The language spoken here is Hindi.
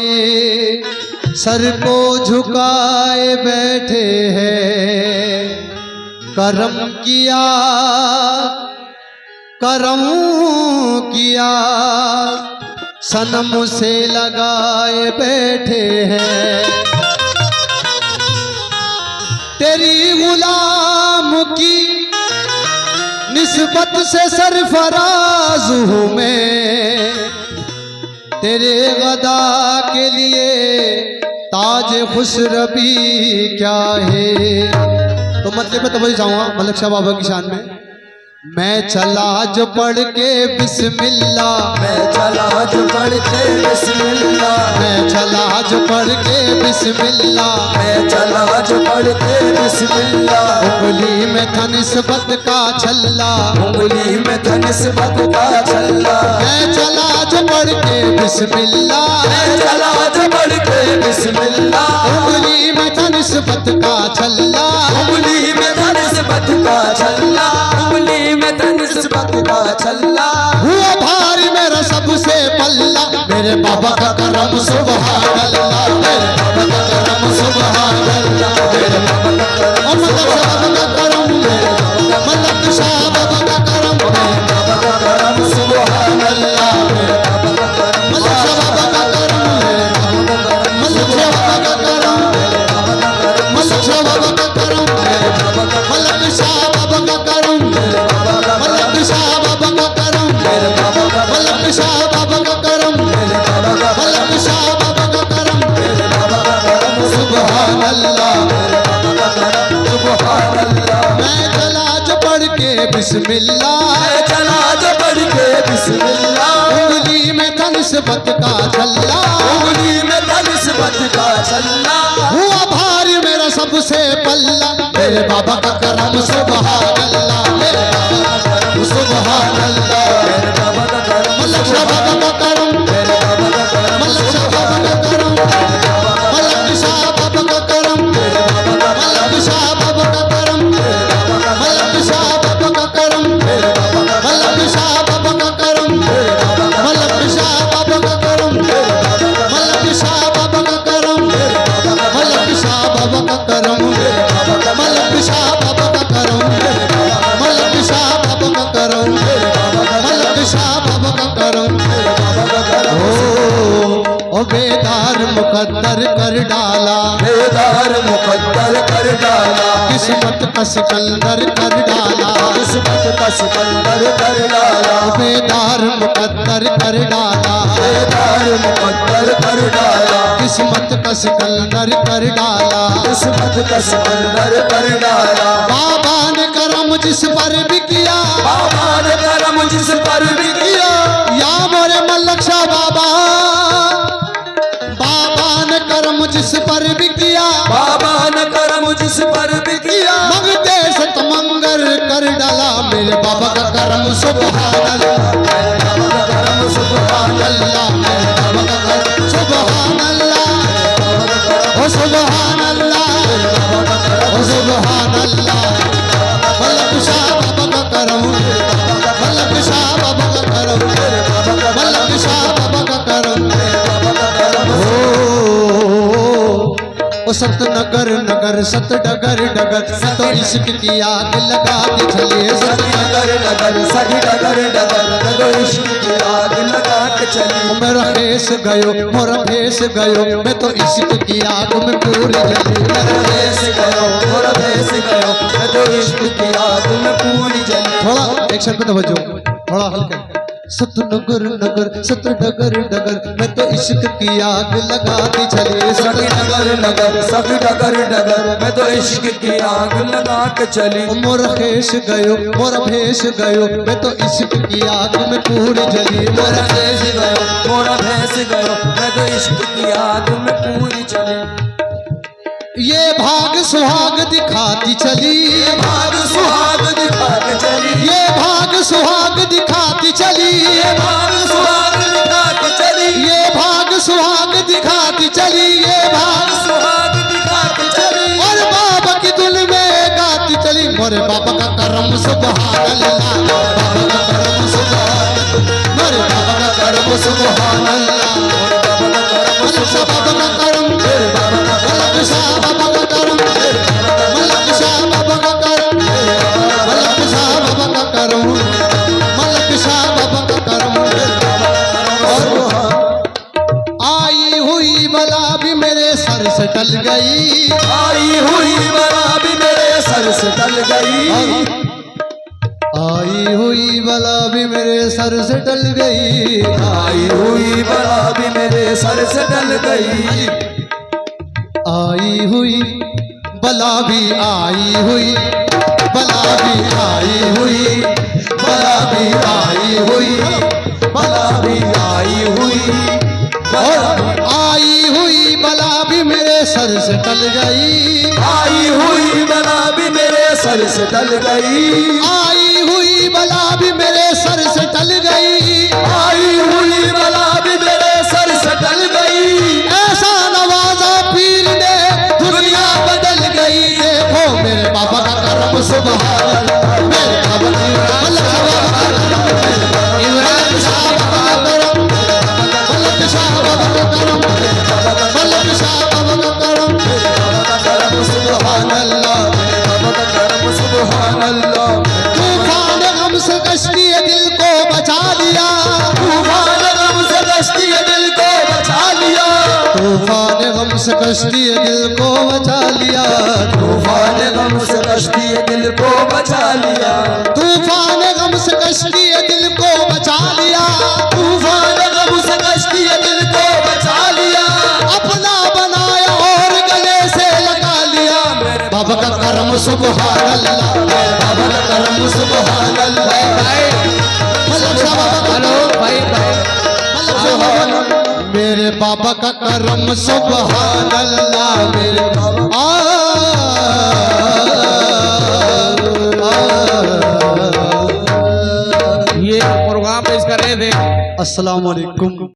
में सर को झुकाए बैठे हैं। करम किया सनम से लगाए बैठे हैं। तेरी गुलाम की निस्बत से सरफराज हूँ मैं, तेरे गदा के लिए ताज खुशरबी क्या है। तो मतलब मैं तो वही जाऊंगा मलक शाह बाबा की शान में। मैं चला जो पढ़ के बिस्मिल्लाह, मैं चला जो पढ़ के बिस्मिल्लाह, मैं चला जो पढ़ के बिस्मिल्लाह, मैं चला जो पढ़ के बिस्मिल्लाह। उंगली में था निस्बत का छल्ला, उंगली में था निस्बत का छल्ला। मैं चला जो पढ़ के बिस्मिल्लाह, मैं चला जो पढ़ के बिस्मिल्लाह। उंगली में था निस्बत का छल्ला, उंगली में था निस्बत का छल्ला, उंगली में था निस्बत का छल्ला। हुआ भारी मेरा सबसे पल्ला, मेरे बाबा का करम सुभान अल्लाह, मेरे बाबा का करम सुभान अल्लाह, मेरे बाबा का करम, और मतलब शाह बाबा का करम, मतलब शाह बाबा का करम, मेरे बाबा का करम सुभान अल्लाह, मेरे बाबा का करम, मतलब शाह बाबा का करम, मतलब शाह बाबा का करम, मतलब शाह बाबा का करम, मतलब शाह बाबा का करम, मतलब शाह बाबा का करम, मतलब शाह बाबा का करम, मतलब शाह बाबा का करम, सुभान अल्लाह, सुभान अल्लाह। मैं चला जो पढ़ के बिस्मिल्लाह, मैं चला जो पढ़ के बिस्मिल्लाह। उंगली में था निस्बत का छल्ला, उंगली में था निस्बत का छल्ला। हुआ भारी मेरा सबसे पल्ला, मेरे बाबा का करम सुभान अल्लाह, मेरे बाबा का करम सुभान अल्लाह, मेरे बाबा का करम, मलक शाह बाबा का करम, मेरे बाबा का करम, मलक शाह बाबा का करम, मलक शाह बाबा का करम, मलक शाह बाबा का करम, मलक शाह बाबा का करम, मलक शाह बाबा का करम, मलक शाह बाबा का करम, मलक शाह बाबा का करम, मलक शाह बाबा का करम, मलक शाह बाबा का करम, मलक शाह बाबा का करम, मलक शाह बाबा का करम। ओ बेदार मुकद्दर कर डाला, बेदार मुकद्दर कर डाला, किस्मत का सिकंदर कर डाला, किस्मत का सिकंदर कर डाला। बेदार मुकद्दर कर डाला, बेदार मुकद्दर कर डाला, किस्मत का सिकंदर कर डाला, किस्मत का सिकंदर कर डाला। बाबा ने करम जिस पर भी किया, बाबा ने करम जिस पर भी किया, या मोरे मलक शाह बाबा, बाबा ने करम जिस पर भी किया, बाबा ने करम जिस पर भी किया। मंगते सत मंगर कर डाला, मेरे बाबा का करम सुभान अल्लाह, मेरे बाबा का करम सुभान अल्लाह, मेरे बाबा का करम सुभान अल्लाह, ओ सुभान अल्लाह, ओ सुभान अल्लाह। मलक शाह बाबा का करम, मलक शाह बाबा का करम, मलक शाह बाबा का करम। ओ सत नगर नगर सत डगर डगर, मैं तो इश्क की आग लगा के चलिए, सत नगर नगर सही डगर डगर, मैं तो इश्क की आग लगा के चली। मेरा फेस गयो मोरा फेस गयो, मैं तो इश्क की आग में पूरी जली, मेरा भेस गयो, मोरा भेस गयो, मैं तो इश्क की आग में पूरी जली। थोड़ा एक्शन पे तवज्जो, थोड़ा हल्का। सत नगर नगर सत डगर डगर, मैं तो इश्क की आग लगा के चली, सत सभी नगर नगर सभी डगर डगर, मैं तो इश्क की आग लगा के चली। मोरा फेस गयो मोरा भेस गयो, मैं तो इश्क की आग में पूरी जली, मोरा भेस गयो, मोरा भेस गयो, मैं तो इश्क की आग में पूरी चली। ये भाग सुहाग दिखाती चली, ये भाग सुहाग दिखा के चली, ये भाग सुहाग दिखाती चली, ये भाग सुहाग दिखा के चली, ये भाग सुहाग दिखाती चली, ये भाग सुहाग दिखा के चली। और बाबा की धुन में गाती चली, मोरे बाबा का करम सुभान अल्लाह, बाबा का करम सुभान, मोरे बाबा का करम सुभान अल्लाह, मोरे बाबा का करम सर से टल गई। आई हुई बला भी मेरे सर से टल गई। आई हुई बला भी मेरे सर से टल गई। आई हुई बला भी मेरे सर से टल गई। आई हुई बला भी आई हुई, बला भी आई हुई, बला भी आई हुई, बला भी आई हुई, और आई हुई बला भी मेरे सर से टल गई। आई हुई बला भी मेरे सर से टल गई। आई हुई बला भी मेरे सर से टल गई। आई हुई बला भी मेरे सर से टल गई। ऐसा नवाजा पीर ने दुनिया बदल गई। देखो मेरे बाबा का करम सुभान अल्लाह, मेरे बाबा इमरान शाह बाबा का करम, मलक शाह बाबा का करम, मलक शाह बाबा का करम, सुभान अल्लाह, सुभान अल्लाह। तूफान गम से कश्ती दिल को बचा लिया। तूफान गम से कश्ती दिल को बचा लिया। तूफान गम से कश्ती दिल को बचा लिया। तूफान गम से कश्ती दिल को बचा लिया। तूफान गम से कश्ती दिल को बचा लिया। तूफान गम से कश्ती दिल को बचा लिया। अपना बनाया और गले से लगा लिया। बाबा का करम सुभान अल्लाह, बाबा का करम सुभान अल्लाह। मलक शाह बाबा का मलक शाह बाबा, मेरे बाबा का करम सुभान अल्लाह, मेरे बाबा ये प्रोग्राम पेश कर रहे थे। अस्सलाम वालेकुम।